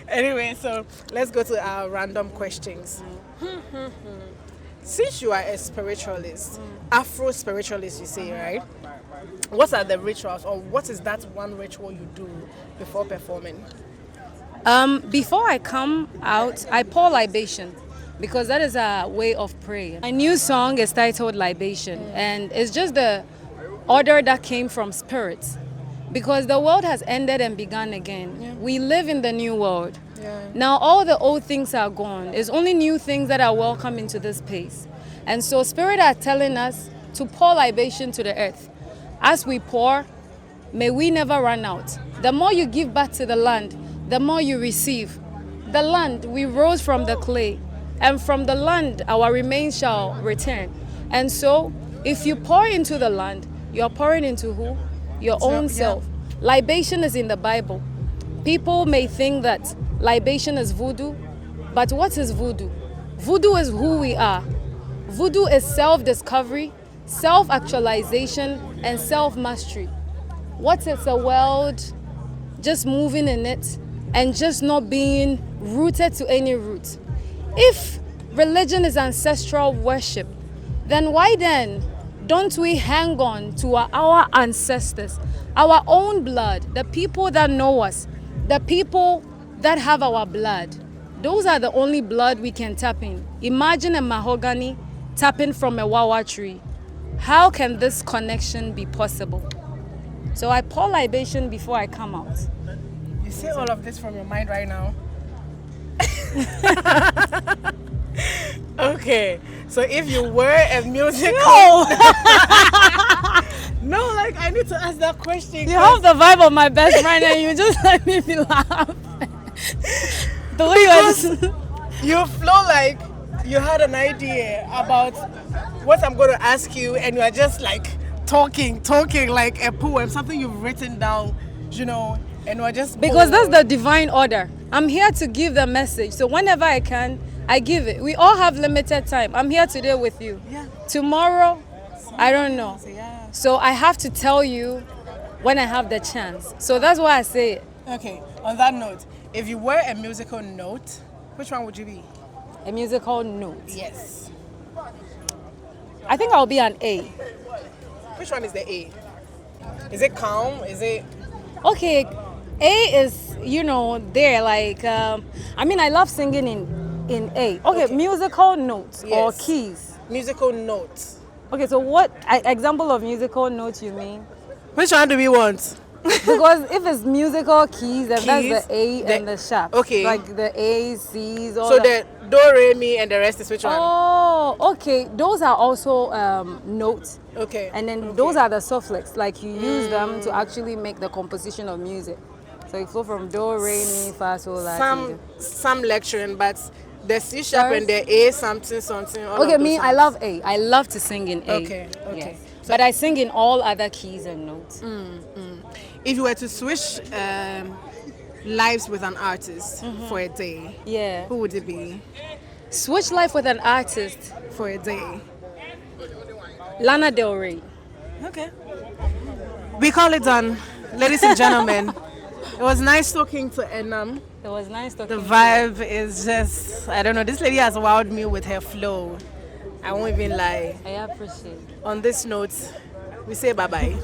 Anyway, so let's go to our random questions. Since you are a spiritualist, Afro spiritualist, you say, right? What are the rituals, or what is that one ritual you do before performing? Before I come out, I pour libation because that is a way of prayer. My new song is titled Libation, and it's just the order that came from spirits because the world has ended and begun again. Yeah. We live in the new world. Yeah. Now all the old things are gone. It's only new things that are welcome into this place. And so spirit are telling us to pour libation to the earth. As we pour, may we never run out. The more you give back to the land, the more you receive. The land, we rose from the clay, and from the land our remains shall return. And so, if you pour into the land, you're pouring into who? Your own yeah. self. Libation is in the Bible. People may think that libation is voodoo, but what is voodoo? Voodoo is who we are. Voodoo is self-discovery, self-actualization, and self-mastery. What is a world just moving in it and just not being rooted to any root? If religion is ancestral worship, then why then don't we hang on to our ancestors, our own blood, the people that know us, the people that have our blood? Those are the only blood we can tap in. Imagine a mahogany tapping from a wawa tree. How can this connection be possible? So I pour libation before I come out. You say all of this from your mind right now. Okay, so if you were a musical, no, like I need to ask that question. You have the vibe of my best friend and you just let me laugh. The way you flow like you had an idea about what I'm going to ask you, and you are just like talking like a poem, something you've written down, and we're just because that's the divine order. I'm here to give the message. So whenever I can, I give it. We all have limited time. I'm here today with you. Yeah. Tomorrow, I don't know. Yeah. So I have to tell you when I have the chance. So that's why I say it. Okay, on that note, if you were a musical note, which one would you be? A musical note. Yes. I think I'll be an A. Which one is the A? Is it calm? Is it... Okay, A is, there, like, I love singing in A. Okay. Musical notes or Yes. keys. Musical notes. Okay, so what example of musical notes you mean? Which one do we want? Because if it's musical keys, then that's Keys, the A and the sharp. okay. Like the A's, C's, all So that. the do, re, mi, and the rest is which one? Oh, okay. Those are also notes. Okay. And then those are the suffix. Like you use them to actually make the composition of music. So you flow from do, re, mi, fa, sol, la, si. Some lecturing, but the C sharp and the A something. All Okay, of me, those I sounds. love A. I love to sing in A. Okay. Yes. But I sing in all other keys and notes. If you were to switch lives with an artist for a day, Yeah. who would it be? Switch life with an artist. For a day. Lana Del Rey. Okay. We call it done, ladies and gentlemen. It was nice talking to Enam. It was nice talking The to you. vibe is just, I don't know, this lady has wowed me with her flow. I won't even lie. I appreciate it. On this note, we say bye-bye.